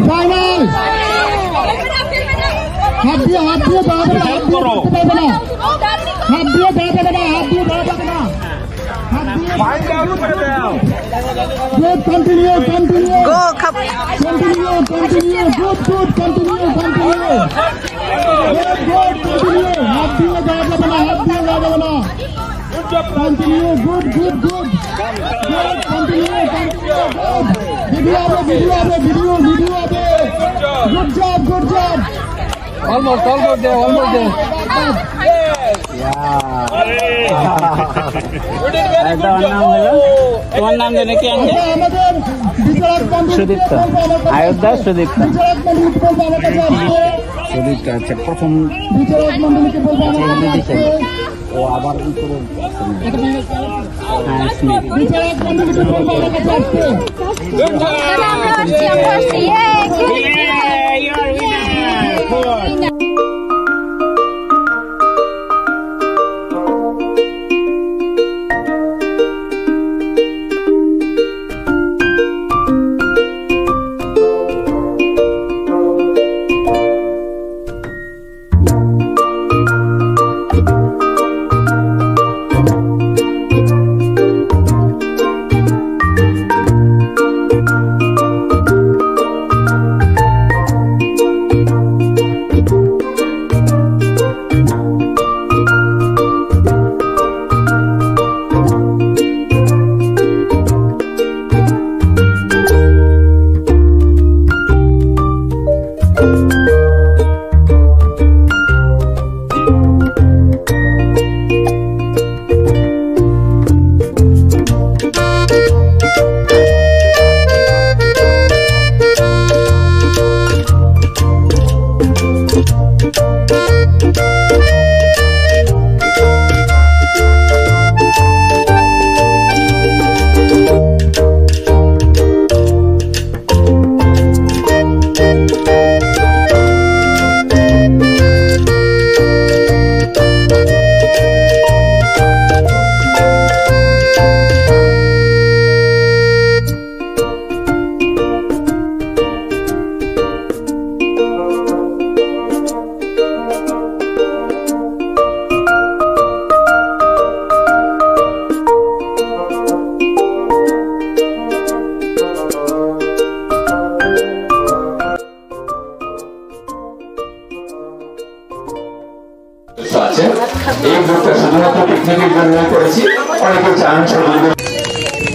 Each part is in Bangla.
ফাইনাল হাত দিয়ে দাঁড়াবে না, হাত দিয়ে দাঁড়াবে না, হাত দিয়ে দাঁড়াবে না, হাত দিয়ে দাঁড়াবে না, হাত দিয়ে good, continue, Go, Cup. continue, good, continue. Good, continue. হাত দিয়ে দাঁড়াবে না, হাত দিয়ে দাঁড়াবে না, continue, good, continue, good. Video হবে, good job. Almost there. তোমার নাম জানে কি আনছে? সুদীপ্ত, আয়োধ্যা সুদীপ্ত। সুদীপ্ত আছে প্রথম ও আবার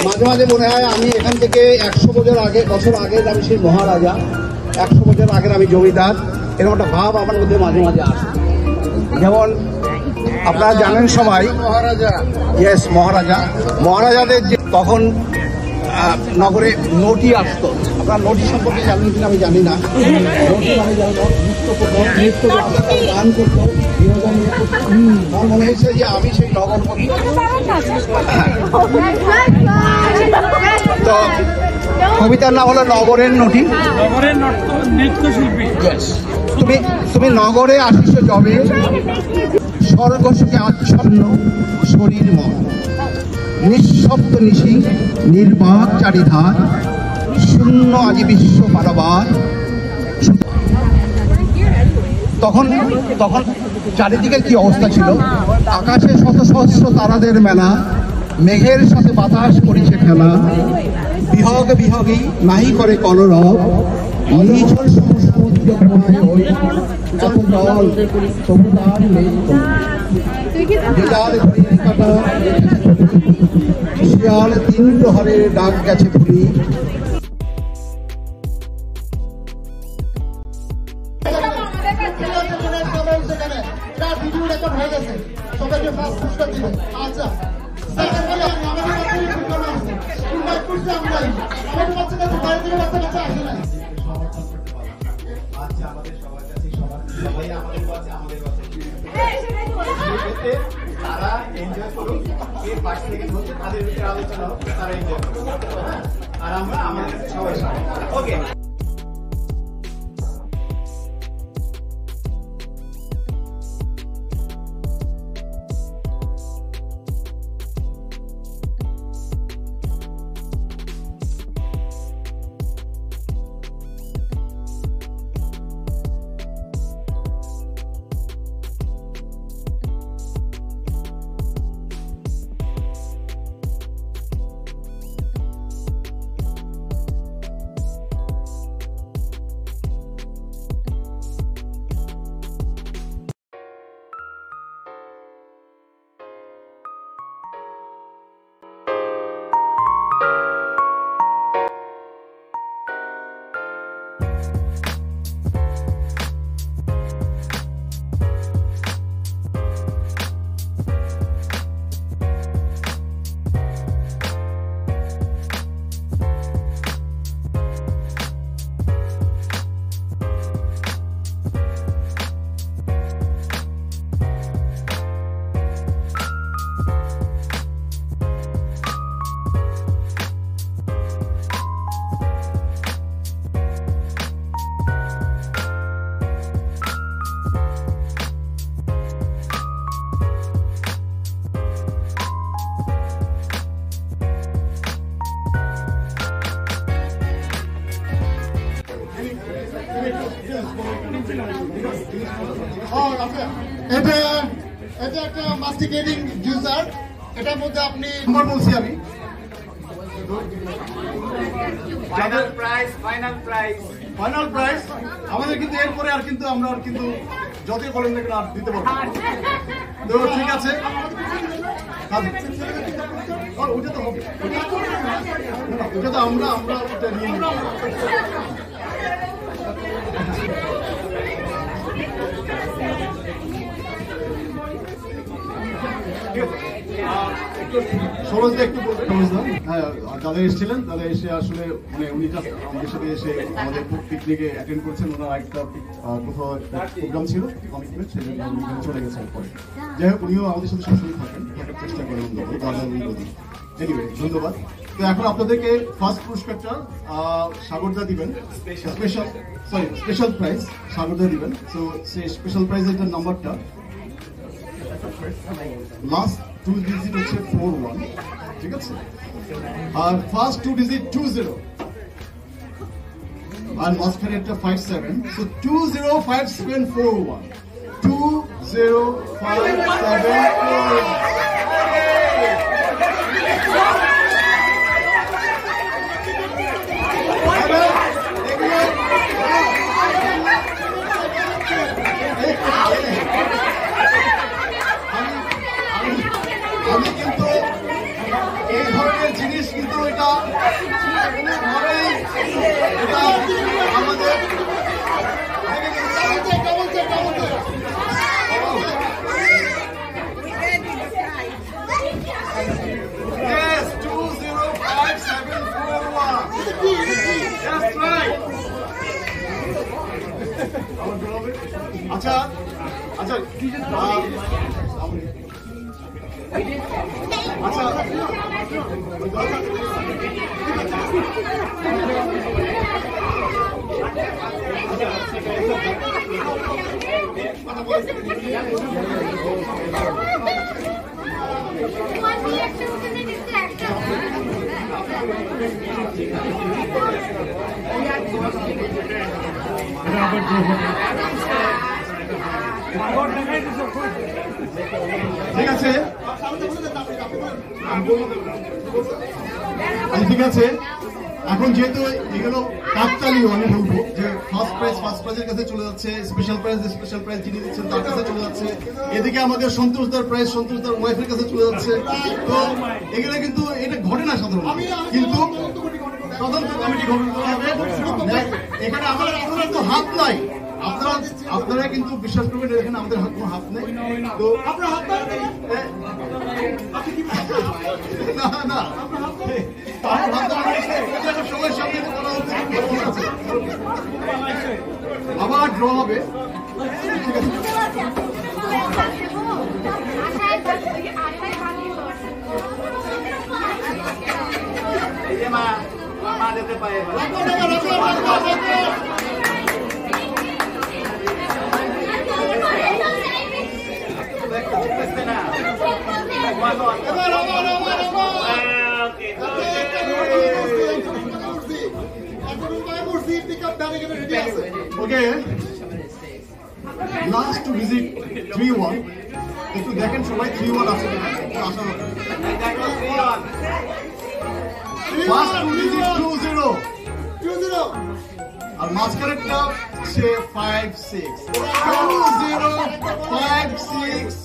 মাঝে মাঝে মনে হয় আমি এখান থেকে 100 বছর আগে আমি সেই মহারাজা, 100 বছর আগের আমি জমিদার, এরকম একটা ভাব আমার মধ্যে মাঝে মাঝে আসে। যেমন আপনারা জানেন সবাই মহারাজাদের যে তখন নগরে নটি আসতো, আপনারা নটি সম্পর্কে জানেন কিনা আমি জানি না। নটি মানে নৃত্য গান করতো, আমার মনে হয়েছে যে আমি সেই নগরপতি। তো কবিতার নাম হলো নগরের নটি। তুমি নগরে আসিস যবে, স্বর্গসুখে আচ্ছন্ন শরীর মন, নিঃশব্দ নিশি নির্বাক চারিধার, শূন্য আজি বিশ্ব পারাবার। তখন চারিদিকে কি অবস্থা ছিল, আকাশে শত সহস্র তারাদের মেলা, মেঘের সাথে বাতাস করেছে খেলা, বিহগে নাহি করে কলরব, নিঝর সমুদ্র এত জল তবু তার নেই। শিয়াল তিন প্রহরের ডাক গেছে ভুলি। তারা এনজয় করুক, এই পাশ থেকে বলছে তাদের ভিতরে আলোচনা হোক, তারা এনজয় করুক, আর আমরা আমাদের সবাই ওকে। এটা একটা মাস্টিকেটিং জুসার, এটার মধ্যে আপনি নম্বর বলছি আমি ফাইনাল প্রাইস ফাইনাল প্রাইস আমাদের কিন্তু এরপরে আর কিন্তু আমরা আর কিন্তু যতই বলেন না কেন আর দিতে পারবো না। তো ঠিক আছে, ওটা তো হবে, ওটা তো আমরা ওটা নিয়ে নিব। সরোজদা একটু বলবেন। সরোজদা, হ্যাঁ, দাদা এসেছিলেন, দাদা এসে আসলে মানে উনি জাস্ট আমাদের সাথে এসে আমাদের পিকনিকে অ্যাটেন্ড করেছেন। ওনার একটা কোথাও প্রোগ্রাম ছিল কমিটমেন্ট, সেই জন্য উনি এখানে চলে গেছেন পরে। যাই হোক, উনিও আমাদের সাথে সবসময় থাকার চেষ্টা করেন দাদা উনি। এনিওয়ে, ধন্যবাদ। তো এখন আপনাদেরকে ফার্স্ট পুরস্কারটা সাগরদা দিবেন, স্পেশাল প্রাইজ সাগরদা দিবেন। তো সেই স্পেশাল প্রাইজের যে নাম্বারটা লাস্ট 2 ডিজিট হচ্ছে 41, ঠিক আছে, আর ফার্স্ট 2 ডিজিট 20 আর মাঝখানেরটা 57। সো 205741 205741। আমি কিন্তু এই ধরনের জিনিস কিন্তু এটা আমাদের Yes, 205741. That's right. আচ্ছা আচ্ছা ঠিক আছে, ঠিক আছে। এখন যেহেতু এগুলো কাকতালীয়, আমি বলবো যে ফার্স্ট প্রাইজের কাছে চলে যাচ্ছে, স্পেশাল প্রাইজ যিনি দিচ্ছেন তার কাছে চলে যাচ্ছে, এদিকে আমাদের সন্তোষদার ওয়াইফের কাছে চলে যাচ্ছে। তো এগুলো কিন্তু এটা ঘটে না সাধারণত, কিন্তু তদন্ত কমিটি গঠন করা হবে। এখানে আমাদের তো হাত নাই, আপনারা কিন্তু বিশ্বাস করবেন এখানে আমাদের কোনো হাত নেই। তো আপনার হাত না সবার সামনে আবার ড্র হবে। মা যেতে পারে Okay. Last to visit 31. একটু দেখেন সবাই 31 আছে কিনা। Last to visit 20 আর মাঝখানেরটা হচ্ছে 56 205631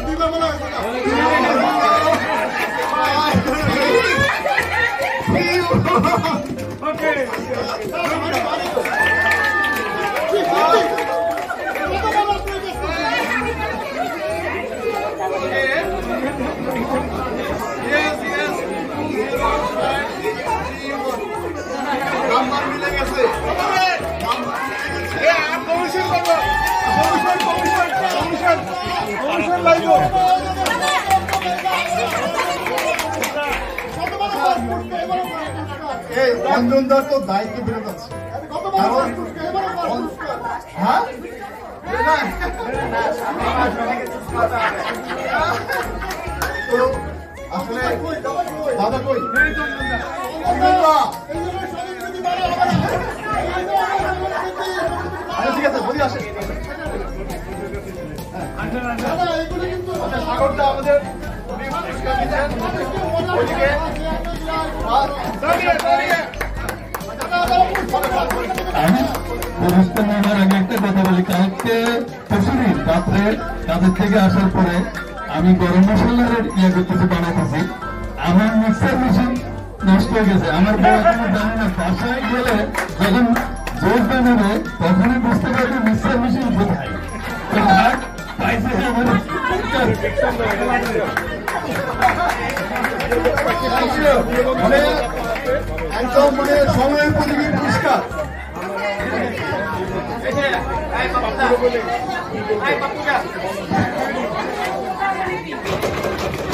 দুইবার বলা হয়েছে না। Okay. Yes. নাম্বার মিলে গেছে। কমিশন লাগবে। এই অঞ্জনদার তো দায়িত্ব বেড়ে যাচ্ছে। হ্যাঁ, তো আসলে দাদা কই আসেন। সাগরদা আমাদের ওইদিকে আমি অনুষ্ঠান নেওয়ার আগে একটা কথা বলি, কালকে পরশুদিন রাত্রে কাজের থেকে আসার পরে আমি গরম মশলার করতেছি, বানাইতেছি। আমার মিক্সার মেশিন নষ্ট হয়ে গেছে। আমার বউ এখনো জানে না, বাসায় গেলে যখন জোর বানাবে তখনই বুঝতে পারবে মিক্সার মেশিন কোথায়। তো থাক, পাইছে আমার একদম মানে সময়ের উপযোগী পুরস্কার।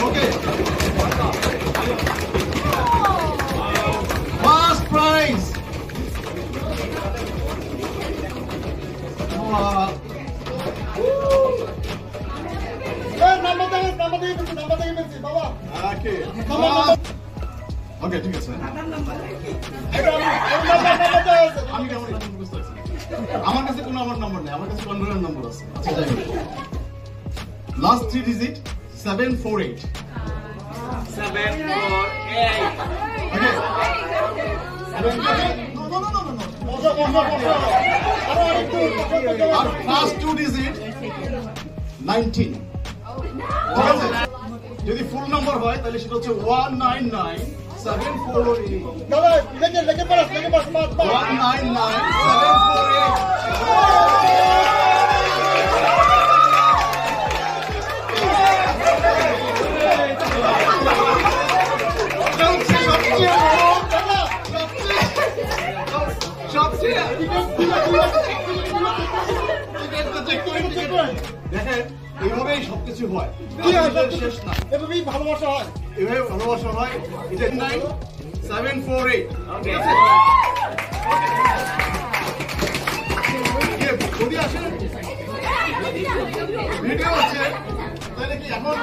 ওকে, ফার্স্ট প্রাইজ ওকে, ঠিক আছে। আমি কেমন বুঝতে পারছি, আমার কাছে কোনো আমার নাম্বার নেই, আমার কাছে কনভেন্ট নাম্বার আছে। আচ্ছা, যাই হোক, লাস্ট 3 ডিজিট 748। ওকে, আর ফার্স্ট 2 ডিজিট 19। ঠিক আছে, যদি ফুল নাম্বার হয় তাহলে সেটা হচ্ছে 199748। 199748। দেখেন, এইভাবেই সবকিছু হয়, শেষ না, এভাবেই ভালোবাসা হয়, এভাবে ভালোবাসা হয়। এটা 9748। ঠিক আছে, যদি আসেন ভিডিও আছে তাহলে কি এখন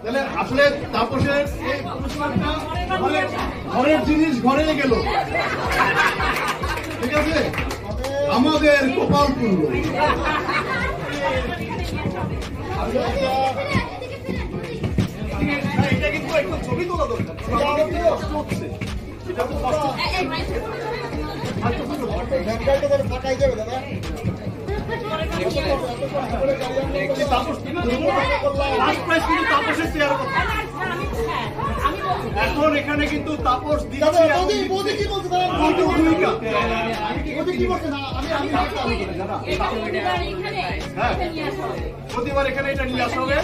তাহলে আসলে তাপসের এই পুরস্কারটা ঘরের জিনিস ঘরে গেল। ঠিক আছে, আমাদের কপাল পুরল। এটা কিন্তু একটু ছবি তোলা দরকার, এটা খুব কষ্ট। ফাঁকাই যাবে দাদা। এখন এখানে কিন্তু তাপস প্রতিবার এখানে এটা নিয়ে আসা হবে,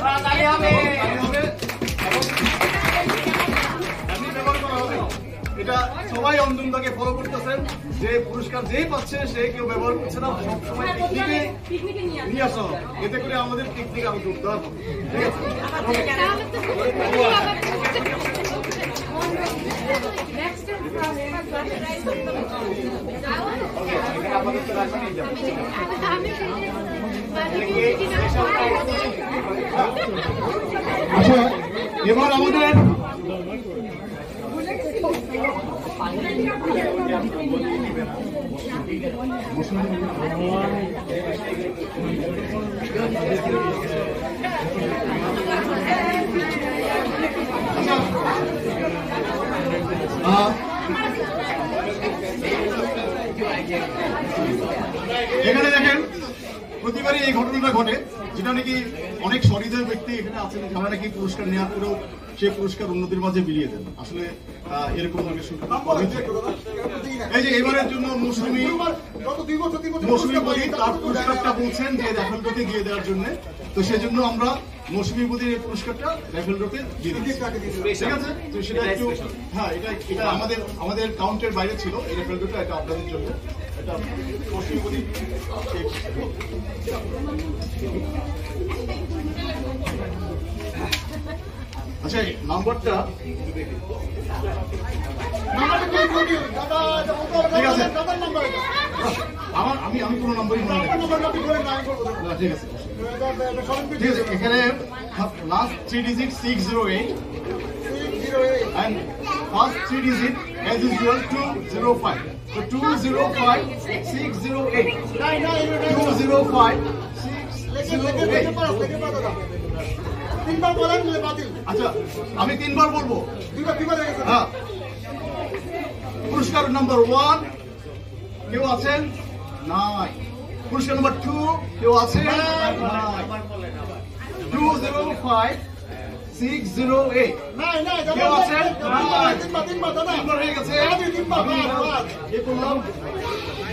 এটা সবাই অন্দনদাকে ফলো করতেছেন, যে পুরস্কার যেই পাচ্ছে সে কেউ ব্যবহার করছে না, সবসময় পিকনিকে নিয়ে আসা হবে, এতে করে আমাদের পিকনিক আরো জোরদার হবে। ঠিক আছে, আচ্ছা, এবার আমাদের এখানে দেখেন প্রতিবারই এই ঘটনাটা ঘটে, যেটা নাকি অনেক সহৃদয় ব্যক্তি এখানে আছেন যারা নাকি পুরস্কার নেওয়ার পরেও সেই পুরস্কার অন্যদের মাঝে বিলিয়ে দেন। আসলে এরকম এই যে এবারের জন্য মৌসুমী তার পুরস্কারটা বলছেন যে র্যাফেল ড্রতে দিয়ে দেওয়ার জন্য, তো সেজন্য আমরা মৌসুমী বদির এই পুরস্কারটা র্যাফেল ড্রতে দিয়ে দিচ্ছি। ঠিক আছে, তো সেটা একটু, হ্যাঁ, এটা আমাদের কাউন্টের বাইরে ছিল এই র্যাফেল ড্রটা, এটা আপনাদের জন্য। এটা মৌসুমী বদি। আচ্ছা, নাম্বারটা ঠিক আছে, আমি কোনো নাম্বারই মনে রাখি। ঠিক আছে, ঠিক আছে, এখানে last 3 digit 608। and first 3 digit as usual 205. So 205 608. 205 608. আচ্ছা আমি 3 বার বলবো। হ্যাঁ পুরস্কার নাম্বার 1 কেউ আছেন? নাই। পুরস্কার নাম্বার 2 কেউ আছেন? নাই। 205 608 কেউ আছেন? নাই। 3 বার হয়ে গেছে।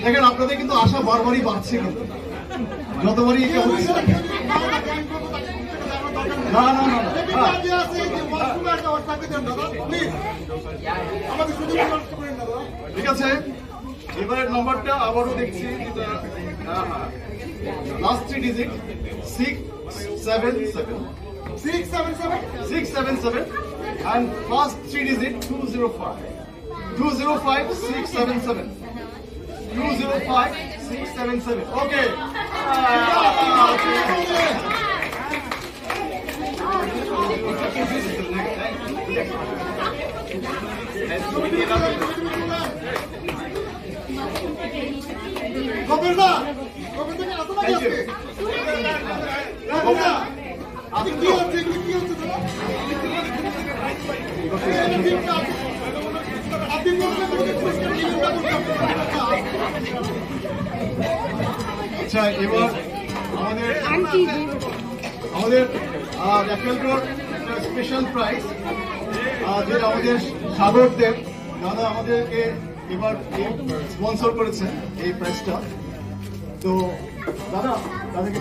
দেখেন আপনাদের কিন্তু আশা বারবারই বাড়ছে কিন্তু যতবারই এটা হচ্ছে না না না ঠিক আছে এবারের নাম্বারটা আবারও দেখছি যেটা last 3 digit 677 and first 3 digit 205 677 205 677 okay আচ্ছা এবার আমাদের র্যাফেলটোর স্পেশাল প্রাইজ যেটা আমাদের সাগরদেব দাদা আমাদেরকে এবার স্পন্সর করেছেন এই প্রাইজটা তো দাদা দাদাকে